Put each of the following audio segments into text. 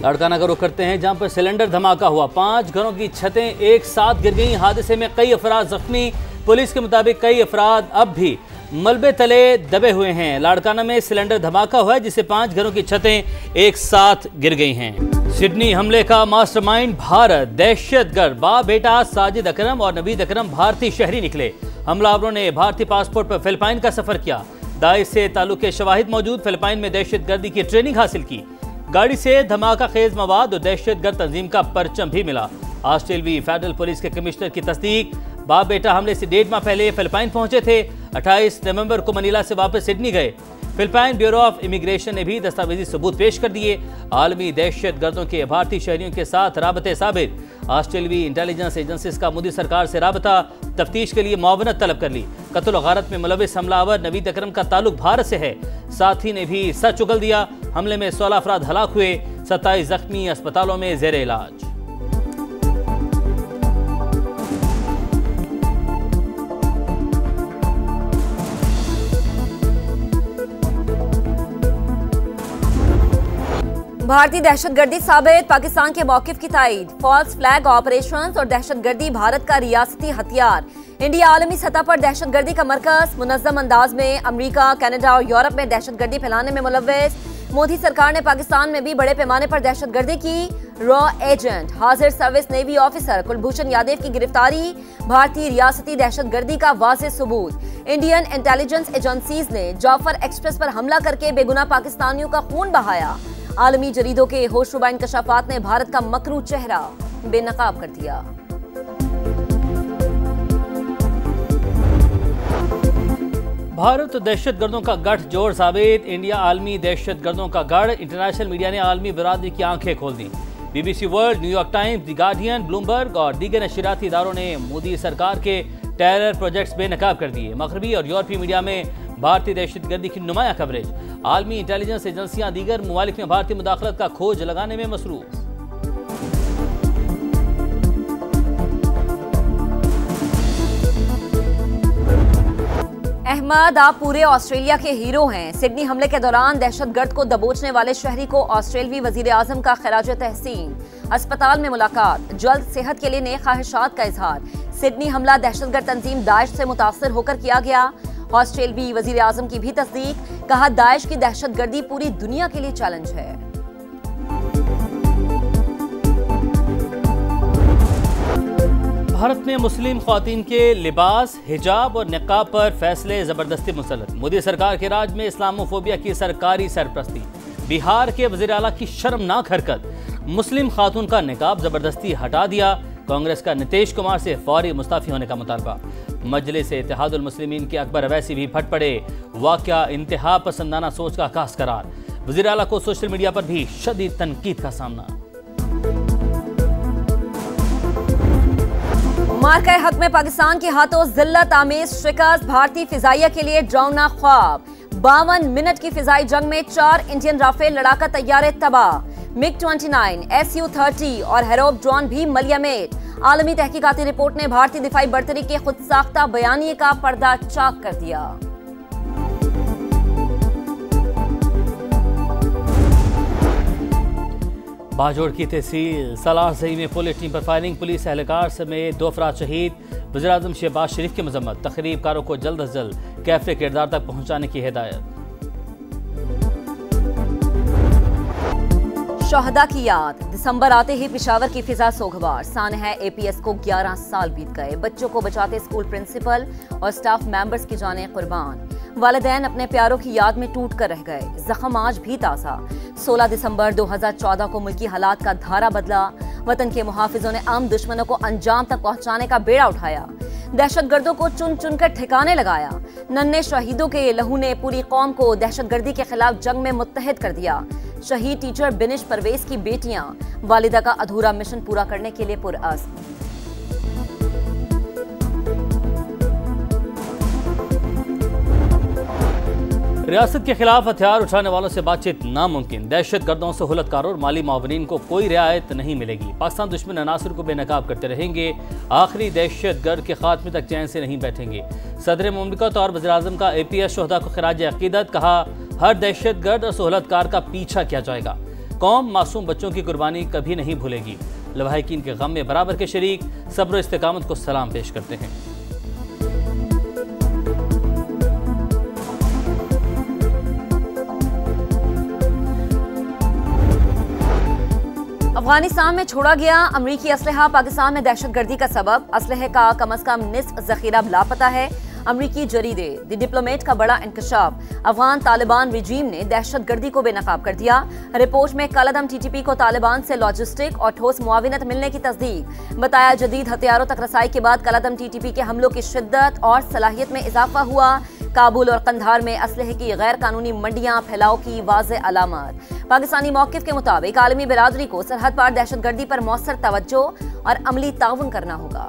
लाड़काना का रुख करते हैं, जहां पर सिलेंडर धमाका हुआ। 5 घरों की छतें एक साथ गिर गईं। हादसे में कई अफराद जख्मी। पुलिस के मुताबिक कई अफराद अब भी मलबे तले दबे हुए हैं। लाड़काना में सिलेंडर धमाका हुआ है, जिससे 5 घरों की छतें एक साथ गिर गई हैं। सिडनी हमले का मास्टरमाइंड भारत। दहशतगर्द बाप बेटा साजिद अकरम और नवीद अकरम भारतीय शहरी निकले। हमलावरों ने भारतीय पासपोर्ट पर फिलिपाइन का सफर किया। दाइश से ताल्लुक के शवाहिद मौजूद। फिलिपाइन में दहशतगर्दी की ट्रेनिंग हासिल की। गाड़ी से धमाका खेज मवाद और दहशतगर्द तंजीम का परचम भी मिला। ऑस्ट्रेलवी फेडरल पुलिस के कमिश्नर की तस्दीक। बाप बेटा हमले से 1.5 माह पहले फिलिपाइन पहुंचे थे। 28 नवंबर को मनीला से वापस सिडनी गए। फिलिपाइन ब्यूरो ऑफ इमिग्रेशन ने भी दस्तावेजी सबूत पेश कर दिए। आलमी दहशतगर्दों के भारतीय शहरियों के साथ राबते साबित। ऑस्ट्रेलवी इंटेलिजेंस एजेंसीज का मोदी सरकार से राबता। तफ्तीश के लिए मुआवनत तलब कर ली। कत्ल और गारत में मुलविस हमलावर नवीद अकरम का ताल्लुक भारत से है। साथी ने भी सच उगल दिया। हमले में 16 अफराद हलाक हुए। 27 जख्मी अस्पतालों में जेर इलाज। भारतीय दहशतगर्दी साबित। पाकिस्तान के मौकिफ की तायीद। फॉल्स फ्लैग ऑपरेशंस और दहशतगर्दी भारत का रियासती हथियार। इंडिया आलमी सतह पर दहशतगर्दी का मरकज। मुनज़्ज़म अंदाज में अमेरिका, कनाडा और यूरोप में दहशतगर्दी फैलाने में मुलव्विस। मोदी सरकार ने पाकिस्तान में भी बड़े पैमाने पर दहशतगर्दी की। रॉ एजेंट हाजिर service navy officer Kulbhushan Yadav की गिरफ्तारी भारतीय रियासती दहशतगर्दी का वाज़ेह सबूत। इंडियन इंटेलिजेंस एजेंसीज ने जाफर एक्सप्रेस पर हमला करके बेगुनाह पाकिस्तानियों का खून बहाया। आलमी जरीदों के होशरुबा इंकशाफात ने भारत का मकरू चेहरा बेनकाब कर दिया। भारत और दहशतगर्दों का गठजोड़ साबित। इंडिया आलमी दहशतगर्दों का गढ़। इंटरनेशनल मीडिया ने आलमी बरादरी की आंखें खोल दी। BBC world, New York times, the guardian, Bloomberg और दीगर नशरियाती इदारों ने मोदी सरकार के टेरर प्रोजेक्ट्स बेनकाब कर दिए। मगरबी और यूरोपीय मीडिया में भारतीय दहशतगर्दी की नुमाया कवरेज। आलमी इंटेलिजेंस एजेंसियां दीगर ममालिक में भारतीय मुदाखलत का खोज लगाने में मसरूफ। अहमद, आप पूरे ऑस्ट्रेलिया के हीरो हैं। सिडनी हमले के दौरान दहशतगर्द को दबोचने वाले शहरी को ऑस्ट्रेलवी वजीर आजम का खराज तहसीन। अस्पताल में मुलाकात। जल्द सेहत के लिए नेक ख्वाहिशात का इजहार। सिडनी हमला दहशतगर्द तंजीम दाइश से मुतासर होकर किया गया। ऑस्ट्रेलवी वजीर आजम की भी तस्दीक। कहा, दाइश की दहशतगर्दी पूरी दुनिया के लिए चैलेंज है। भारत में मुस्लिम ख्वातीन के लिबास, हिजाब और निकाब पर फैसले जबरदस्ती मुसल्लत। मोदी सरकार के राज में इस्लामोफोबिया की सरकारी सरपरस्ती। बिहार के वज़ीर आला की शर्मनाक हरकत। मुस्लिम खातून का निकाब जबरदस्ती हटा दिया। कांग्रेस का नीतीश कुमार से फौरी मुस्ताफी होने का मुतालबा। मजलिस इत्तेहादुल मुस्लिमीन के अकबर अवैसी भी फट पड़े। वाक़या इंतहा पसंदाना सोच का आगाज करार। वज़ीर आला को सोशल मीडिया पर भी शदीद तनकीद का सामना। मार्का हक में पाकिस्तान के हाथों जिल्लत आमेज शिकस्त। भारतीय फिजाइया के लिए ड्राउना ख्वाब। 52 मिनट की फिजाई जंग में 4 इंडियन राफेल लड़ाका तैयारे तबाह। MiG-29, Su-30 और हेरोब ड्रोन भी मलियामेट। आलमी तहकीकाती रिपोर्ट ने भारतीय दिफाई बर्तरी के खुद साख्ता बयानिए का पर्दा चाक कर दिया। बाजोड़ की तहसील सलारसही में पुलिस टीम पर फायरिंग। पुलिस एहलकार समेत 2 अफराद शहीद। वज़ीर-ए-आज़म शहबाज शरीफ की मजम्मत। तकरीबकारों को जल्द अज जल्द कैफे किरदार तक पहुंचाने की हिदायत। शहदा की याद। दिसंबर आते ही पेशावर की फिजा सोगवार। सानहा APS को 11 साल बीत गए। बच्चों को बचाते स्कूल प्रिंसिपल और स्टाफ मेंबर्स की जानें कुर्बान। वालिदैन अपने प्यारों की याद में टूट कर रह गए। जख्म आज भी ताज़ा। 16 दिसंबर 2014 को मुल्की हालात का धारा बदला। वतन के मुहाफिजों ने आम दुश्मनों को अंजाम तक पहुंचाने का बेड़ा उठाया। दहशतगर्दों को चुन चुन कर ठिकाने लगाया। नन्हे शहीदों के लहू ने पूरी कौम को दहशतगर्दी के खिलाफ जंग में मुत्तहिद कर दिया। शहीद टीचर बिनिश परवेज की बेटियां वालिदा का अधूरा मिशन पूरा करने के लिए पुरअज़्म। रियासत के खिलाफ हथियार उठाने वालों से बातचीत नामुमकिन। दहशतगर्दों, सहूलतकारों और माली मावरीन को कोई रियायत नहीं मिलेगी। पाकिस्तान दुश्मन अनासर को बेनकाब करते रहेंगे। आखिरी दहशतगर्द के खात्मे तक चैन से नहीं बैठेंगे। सदर मुमलिकत और वज़ीर-ए-आज़म का APS शोहदा को खिराज अकीदत। कहा, हर दहशतगर्द और सहूलतकार का पीछा किया जाएगा। कौम मासूम बच्चों की कुर्बानी कभी नहीं भूलेगी। लवाहिकीन के गम में बराबर के शरीक सब्र इस्तिकामत को सलाम पेश करते हैं। अफगानिस्तान में छोड़ा गया अमरीकी असलहा पाकिस्तान में दहशतगर्दी का सबब। असलहे का कम अज कम निस्फ जखीरा लापता है। अमरीकी जरीदे द डिप्लोमेट का बड़ा इंकशाफ। अफगान तालिबान रिजीम ने दहशतगर्दी को बेनकाब कर दिया। रिपोर्ट में कलअदम TTP को तालिबान से लॉजिस्टिक और ठोस मुआविनत मिलने की तस्दीक। बताया जदीद हथियारों तक रसाई के बाद कलअदम TTP के हमलों की शिद्दत और सलाहियत में इजाफा हुआ। काबुल और कंधार में असलहे की गैर कानूनी मंडियां फैलाव की वाज़े अलामत। पाकिस्तानी मौक़िफ़ के मुताबिक आलमी बिरादरी को सरहद पार दहशतगर्दी पर मौसर तवज्जो और अमली ताउन करना होगा।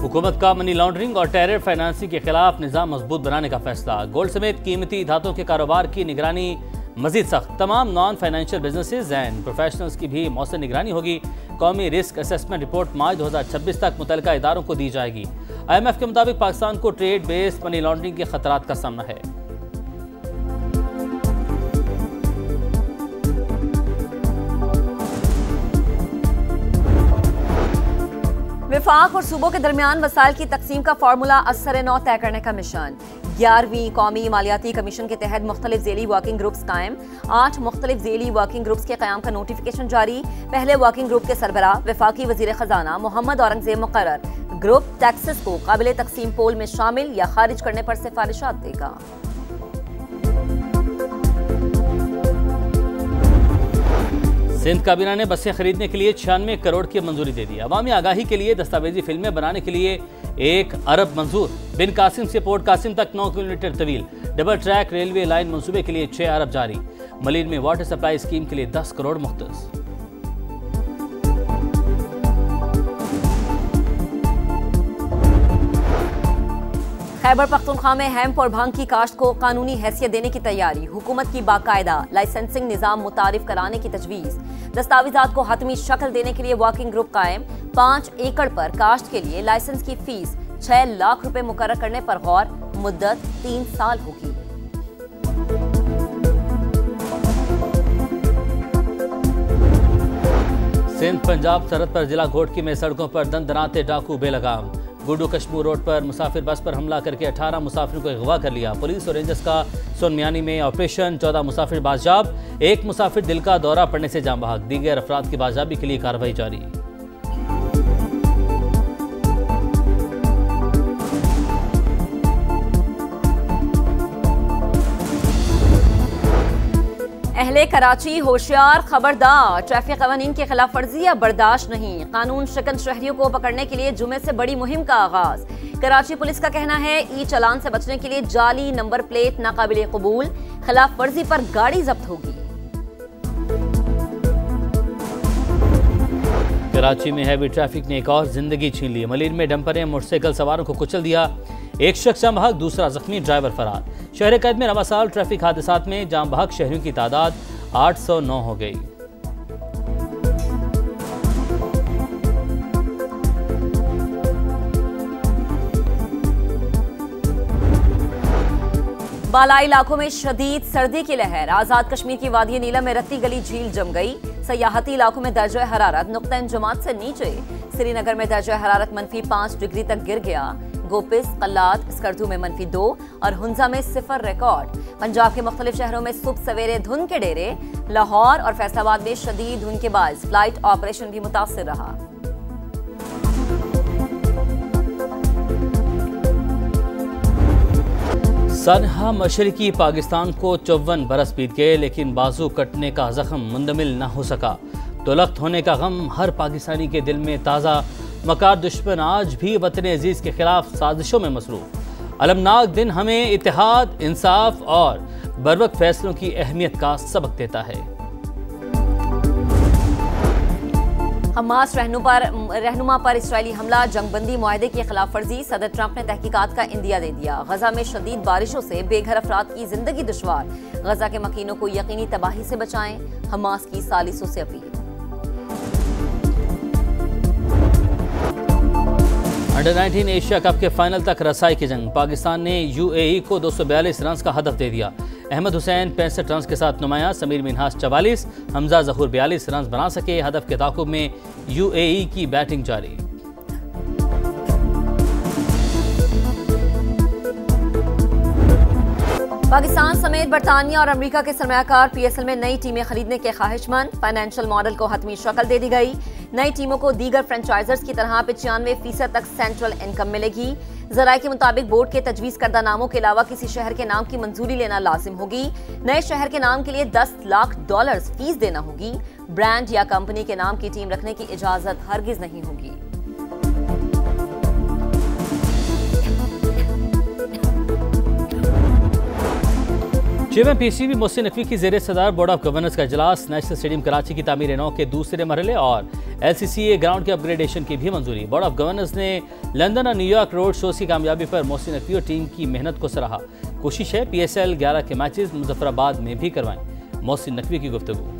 हुकूमत का मनी लॉन्ड्रिंग और टेरर फाइनेंसिंग के खिलाफ निज़ाम मजबूत बनाने का फैसला। गोल्ड समेत कीमती धातुओं के कारोबार की निगरानी मजीद सख्त। तमाम non financial businesses and professionals की भी मौसर निगरानी होगी। कौमी रिस्क असेसमेंट रिपोर्ट मार्च 2026 तक मुतल्लिका इदारों को दी जाएगी। IMF के मुताबिक पाकिस्तान को ट्रेड बेस्ड मनी लॉन्ड्रिंग के खतरात का सामना है। विफाक और सूबों के दरमियान वसाइल की तकसीम का फार्मूला असर नौ तय करने का मिशन। 11वीं कौमी मालियाती कमीशन के तहत मुख्तलिफ ज़ेली वर्किंग ग्रुप्स कायम। 8 मुख्तलिफ ज़ेली वर्किंग ग्रुप्स के क़याम का नोटिफिकेशन जारी। पहले वर्किंग ग्रुप के सरबराह वफाकी वज़ीर ख़जाना मोहम्मद औरंगज़ेब मुकर्रर। ग्रुप टैक्सेस को काबिल तकसीम पोल में शामिल या खारिज करने पर सिफारिशात देगा। सिंध काबीना ने बसें खरीदने के लिए 96 करोड़ की मंजूरी दे दी। अवामी आगाही के लिए दस्तावेजी फिल्में बनाने के लिए 1 अरब मंजूर। बिन कासिम से पोर्ट कासिम तक 9 किलोमीटर तवील डबल ट्रैक रेलवे लाइन मंसूबे के लिए 6 अरब जारी। मलिन में वाटर सप्लाई स्कीम के लिए 10 करोड़ मुख्तस। खैबर पख्तूनख्वा में हेम्प और भांग की काश्त को कानूनी हैसियत देने की तैयारी। हुकूमत की बाकायदा लाइसेंसिंग निज़ाम मुतारिफ कराने की तजवीज़। दस्तावेजात को हतमी शक्ल देने के लिए वर्किंग ग्रुप कायम। 5 एकड़ पर काश्त के लिए लाइसेंस की फीस 6 लाख रुपए मुकर्रर करने पर गौर। मुद्दत 3 साल होगी। सिंध पंजाब सरहद पर जिला घोटकी में सड़कों पर दंदनाते डाकू बेलगाम। गुड्डू कश्मीर रोड पर मुसाफिर बस पर हमला करके 18 मुसाफिरों को अगवा कर लिया। पुलिस और रेंजर्स का सोनमियानी में ऑपरेशन। 14 मुसाफिर बाजियाब। 1 मुसाफिर दिल का दौरा पड़ने से जान बहक। दीगर अफराद की बाजियाबी के लिए कार्रवाई जारी। अहले कराची होशियार, खबरदार। ट्रैफिक कवानीन की खिलाफ वर्जियां बर्दाश्त नहीं। कानून शिकन शहरियों को पकड़ने के लिए जुमे से बड़ी मुहिम का आगाज। कराची पुलिस का कहना है ई चालान से बचने के लिए जाली नंबर प्लेट नाकाबिले कबूल। खिलाफ वर्जी पर गाड़ी जब्त होगी। कराची में हैवी ट्रैफिक ने एक और जिंदगी छीन ली। मलिन में डंपर ने मोटरसाइकिल सवारों को कुचल दिया। एक शख्स जाम बहक, दूसरा जख्मी, ड्राइवर फरार। शहर कैद में रवा साल ट्रैफिक हादसात में जाम बहक शहरियों की तादाद 809 हो गई। बालाई इलाकों में शदीद सर्दी की लहर। आजाद कश्मीर की वादी नीला में रत्ती गली झील जम गई। सयाहती इलाकों में दर्जा हरारत नुक्ता इंजमात से नीचे। श्रीनगर में दर्जा हरारत -5 डिग्री तक गिर गया। गोपिस, कल्लात, स्कर्दू में -2 और हुंजा में 0 रिकॉर्ड। पंजाब के मुख्तलिफ शहरों में सुबह सवेरे धुंध के डेरे। लाहौर और फैसलाबाद में शदीद धुंध के बाद फ्लाइट ऑपरेशन भी मुतासिर रहा। सनहा मशरकी पाकिस्तान को 54 बरस बीत गए, लेकिन बाजू कटने का जख्म मुंदमिल न हो सका। दुलख्त होने का गम हर पाकिस्तानी के दिल में ताज़ा। मकार दुश्मन आज भी वतन अजीज़ के खिलाफ साजिशों में मसरूफ। अलमनाक दिन हमें इत्तेहाद, इंसाफ और बरवक्त फैसलों की अहमियत का सबक देता है। हमास रहनुमा पर इस्राएली हमला, जंगबंदी मुआहदे की खिलाफ वर्जी। सदर ट्रंप ने तहकीकात का इंदिया दे दिया। गजा में शदीद बारिशों से बेघर अफराद की जिंदगी दुश्वार। गजा के मकीनों को यकीनी तबाही से बचाएं, हमास की सालिसों से अपील। अंडर-19 एशिया कप के फाइनल तक रसाई की जंग। पाकिस्तान ने यूएई को 242 रन का हदफ दे दिया। अहमद हुसैन 65 रन के साथ नुमाया, समीर मिन्हास 44, हमजा जहूर 42 रन बना सके। हदफ के ताकुब में यूएई की बैटिंग जारी। पाकिस्तान समेत बरतानिया और अमेरिका के सरमायाकार पीएसएल में नई टीमें खरीदने के ख्वाहिशमंद। फाइनेंशियल मॉडल को हतमी शक्ल दे दी गई। नई टीमों को दीगर फ्रेंचाइजर्स की तरह 95% तक सेंट्रल इनकम मिलेगी। जराये के मुताबिक बोर्ड के तजवीज़ करदा नामों के अलावा किसी शहर के नाम की मंजूरी लेना लाजिम होगी। नए शहर के नाम के लिए $10 लाख फीस देना होगी। ब्रांड या कंपनी के नाम की टीम रखने की इजाजत हरगिज नहीं होगी। चेयरमैन पीसीबी मोहसिन नकवी की ज़ेर सदारत बोर्ड ऑफ गवर्नर्स का इजलास। नेशनल स्टेडियम कराची की तामीर नौ के दूसरे मरहले और LCCA ग्राउंड के अपग्रेडेशन की भी मंजूरी। बोर्ड ऑफ गवर्नर्स ने लंदन और न्यूयॉर्क रोड शोज की कामयाबी पर मोहसिन नकवी और टीम की मेहनत को सराहा। कोशिश है PSL 11 के मैचेस मुजफ्फराबाद में भी करवाएं। मोहसिन नकवी की गुफ्तगू।